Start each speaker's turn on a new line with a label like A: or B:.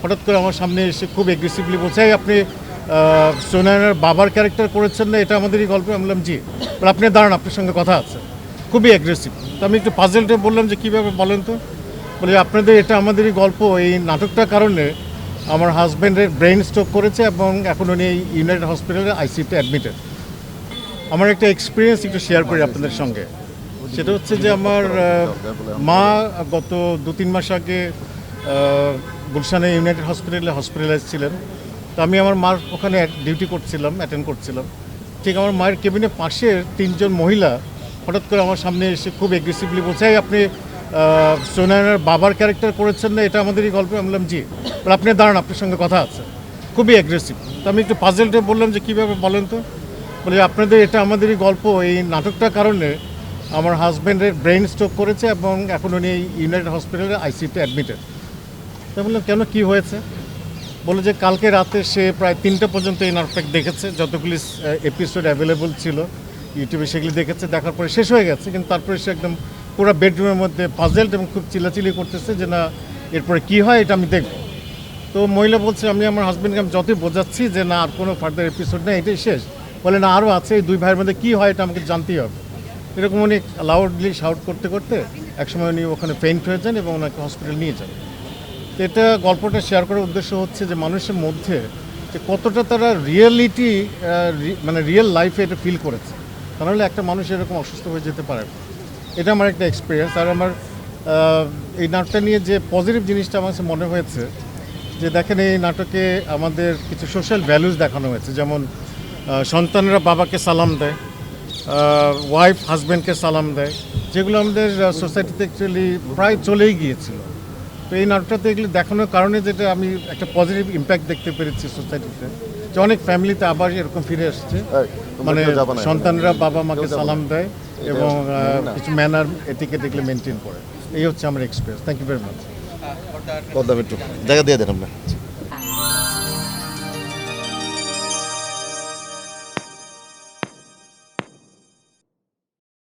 A: হঠাৎ করে আমার সামনে এসে খুব এগ্রেসিভলি বলছে, "এই আপনি সুনয়নার বাবার ক্যারেক্টার করেছেন না, এটা আমাদেরই গল্প?" আমি বললাম জি। বলে, "আপনি দাঁড়ান, আপনার সঙ্গে কথা আছে।" খুবই অ্যাগ্রেসিভ। তো আমি একটু পাজেলটা বললাম যে কীভাবে বলেন তো। বলে, "আপনাদের এটা আমাদেরই গল্প, এই নাটকটার কারণে আমার হাজব্যান্ডের ব্রেন স্ট্রোক করেছে এবং এখন উনি ইউনাইটেড হসপিটালে আইসিইউতে অ্যাডমিটেড। আমার একটা এক্সপিরিয়েন্স একটু শেয়ার করি আপনাদের সঙ্গে। সেটা হচ্ছে যে আমার মা গত 2-3 মাস আগে গুলশানে ইউনাইটেড হসপিটালে হসপিটালাইজ ছিলেন। তো আমি আমার মার ওখানে ডিউটি করছিলাম, অ্যাটেন্ড করছিলাম। ঠিক আমার মায়ের কেবিনের পাশের 3 জন মহিলা হঠাৎ করে আমার সামনে এসে খুব এগ্রেসিভলি বলছে, "এই আপনি সুনয়নার বাবার ক্যারেক্টার করেছেন না, এটা আমাদেরই গল্প?" আমি বললাম জি। বলে, "আপনি দাঁড়ান, আপনার সঙ্গে কথা আছে।" খুবই অ্যাগ্রেসিভ। তো আমি একটু পাজেলটা বললাম যে কীভাবে বলেন তো। বলে, "আপনাদের এটা আমাদেরই গল্প, এই নাটকটার কারণে আমার হাজব্যান্ডের ব্রেন স্ট্রোক করেছে এবং এখন উনি ইউনাইটেড হসপিটালে আইসিইউতে অ্যাডমিটেড।" তো বললাম, "কেন, কী হয়েছে?" বলে যে কালকে রাতে সে প্রায় 3টা পর্যন্ত এই নাটক দেখেছে, যতগুলি এপিসোড অ্যাভেলেবল ছিল ইউটিউবে সেগুলি দেখেছে। দেখার পরে শেষ হয়ে গেছে, কিন্তু তারপরে সে একদম পুরো বেডরুমের মধ্যে পাজেলড এবং খুব চিল্লাচিল্লি করতেছে যে না, এরপরে কী হয় এটা আমি দেখব। তো মহিলা বলছে, আমি আমার হাজব্যান্ডকে আমি যতই বোঝাচ্ছি যে না, আর কোনো ফার্দার এপিসোড নেই, এটাই শেষ। বলে, না, আরও আছে, এই 2 ভাইয়ের মধ্যে কী হয় এটা আমাকে জানতেই হবে। এরকম উনি লাউডলি শাউট করতে করতে একসময় উনি ওখানে ফেইন্ট হয়ে যান এবং ওনাকে হসপিটাল নিয়ে যান। তো এটা গল্পটা শেয়ার করার উদ্দেশ্য হচ্ছে যে মানুষের মধ্যে যে কতটা তারা রিয়েলিটি মানে রিয়েল লাইফে এটা ফিল করেছে, তাহলে একটা মানুষ এরকম অসুস্থ হয়ে যেতে পারে। এটা আমার একটা এক্সপিরিয়েন্স। আর আমার এই নাটকটা নিয়ে যে পজিটিভ জিনিসটা আমার কাছে মনে হয়েছে যে দেখেন, এই নাটকে আমাদের কিছু সোশ্যাল ভ্যালুজ দেখানো হয়েছে। যেমন সন্তানরা বাবাকে সালাম দেয়, ওয়াইফ হাজব্যান্ডকে সালাম দেয়, যেগুলো আমাদের সোসাইটিতে অ্যাকচুয়ালি প্রায় চলেই গিয়েছিল। তো এই নাটকটাতে এগুলো দেখানোর কারণে যেটা আমি একটা পজিটিভ ইম্প্যাক্ট দেখতে পেরেছি সোসাইটিতে, যে অনেক ফ্যামিলিতে আবার এরকম ফিরে আসছে, মানে সন্তানরা বাবা মাকে সালাম দেয় এবং কিছু ম্যানার এটিকেট এগুলো মেনটেন করে। এই হচ্ছে আমার experience. Thank you very much.
B: একটু জায়গা দিয়ে দেন আপনার।